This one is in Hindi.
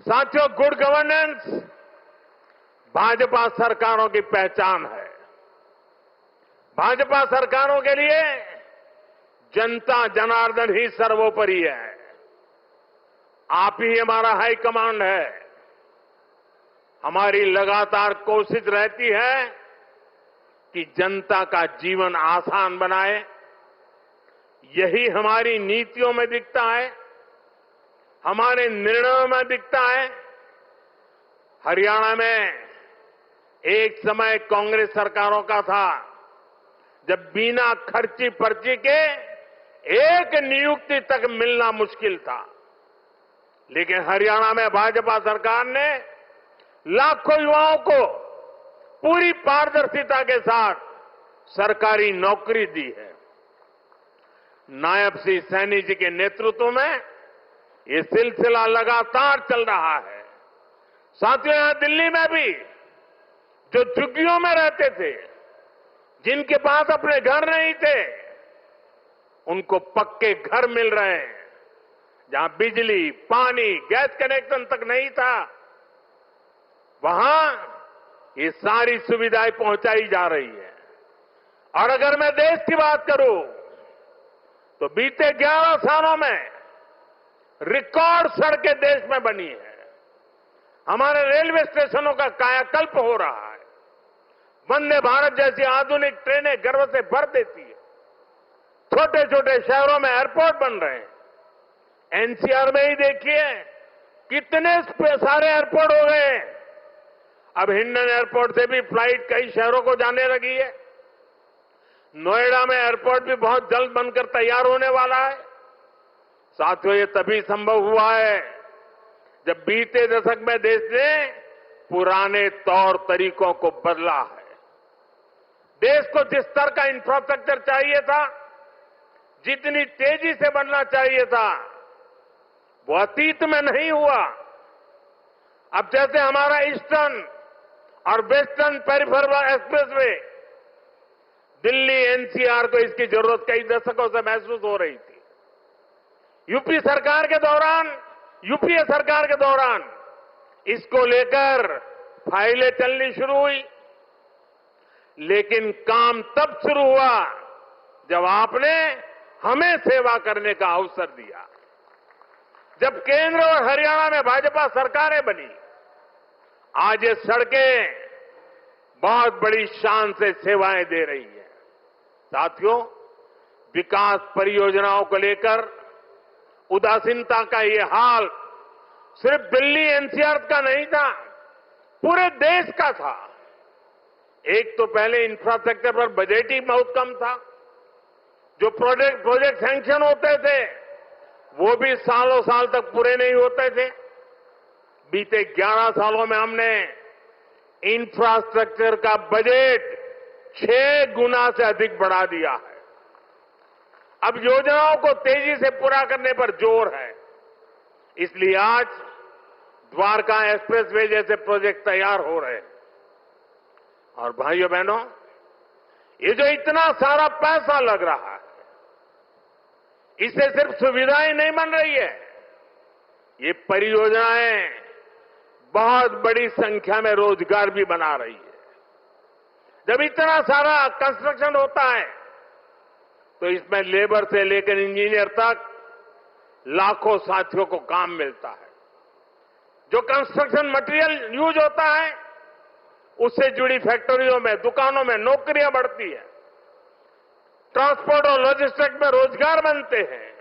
साथियों, गुड गवर्नेंस भाजपा सरकारों की पहचान है। भाजपा सरकारों के लिए जनता जनार्दन ही सर्वोपरि है। आप ही हमारा हाईकमांड है। हमारी लगातार कोशिश रहती है कि जनता का जीवन आसान बनाए। यही हमारी नीतियों में दिखता है, हमारे निर्णयों में दिखता है। हरियाणा में एक समय कांग्रेस सरकारों का था जब बिना खर्ची पर्ची के एक नियुक्ति तक मिलना मुश्किल था, लेकिन हरियाणा में भाजपा सरकार ने लाखों युवाओं को पूरी पारदर्शिता के साथ सरकारी नौकरी दी है। नायब श्री सैनी जी के नेतृत्व में ये सिलसिला लगातार चल रहा है। साथियों, यहां दिल्ली में भी जो झुग्गियों में रहते थे, जिनके पास अपने घर नहीं थे, उनको पक्के घर मिल रहे हैं। जहां बिजली, पानी, गैस कनेक्शन तक नहीं था, वहां ये सारी सुविधाएं पहुंचाई जा रही है। और अगर मैं देश की बात करूं तो बीते 11 सालों में रिकॉर्ड सड़कें देश में बनी है। हमारे रेलवे स्टेशनों का कायाकल्प हो रहा है। वंदे भारत जैसी आधुनिक ट्रेनें गर्व से भर देती है। छोटे छोटे शहरों में एयरपोर्ट बन रहे हैं। एनसीआर में ही देखिए कितने सारे एयरपोर्ट हो गए। अब हिंडन एयरपोर्ट से भी फ्लाइट कई शहरों को जाने लगी है। नोएडा में एयरपोर्ट भी बहुत जल्द बनकर तैयार होने वाला है। साथियों, ये तभी संभव हुआ है जब बीते दशक में देश ने पुराने तौर तरीकों को बदला है। देश को जिस स्तर का इंफ्रास्ट्रक्चर चाहिए था, जितनी तेजी से बनना चाहिए था, वो अतीत में नहीं हुआ। अब जैसे हमारा ईस्टर्न और western peripheral expressway, Delhi NCR को इसकी जरूरत कई दशकों से महसूस हो रही थी। यूपीए सरकार के दौरान इसको लेकर फाइलें चलनी शुरू हुई, लेकिन काम तब शुरू हुआ जब आपने हमें सेवा करने का अवसर दिया। जब केंद्र और हरियाणा में भाजपा सरकारें बनी, आज ये सड़कें बहुत बड़ी शान से सेवाएं दे रही है। साथियों, विकास परियोजनाओं को लेकर उदासीनता का ये हाल सिर्फ दिल्ली एनसीआर का नहीं था, पूरे देश का था। एक तो पहले इंफ्रास्ट्रक्चर पर बजट ही बहुत कम था। जो प्रोजेक्ट सैंक्शन होते थे वो भी सालों साल तक पूरे नहीं होते थे। बीते 11 सालों में हमने इंफ्रास्ट्रक्चर का बजट 6 गुना से अधिक बढ़ा दिया है। अब योजनाओं को तेजी से पूरा करने पर जोर है। इसलिए आज द्वारका एक्सप्रेसवे जैसे प्रोजेक्ट तैयार हो रहे हैं। और भाइयों बहनों, ये जो इतना सारा पैसा लग रहा है, इससे सिर्फ सुविधाएं नहीं बन रही है, ये परियोजनाएं बहुत बड़ी संख्या में रोजगार भी बना रही है। जब इतना सारा कंस्ट्रक्शन होता है तो इसमें लेबर से लेकर इंजीनियर तक लाखों साथियों को काम मिलता है। जो कंस्ट्रक्शन मटेरियल यूज होता है उससे जुड़ी फैक्ट्रियों में, दुकानों में नौकरियां बढ़ती है। ट्रांसपोर्ट और लॉजिस्टिक्स में रोजगार बनते हैं।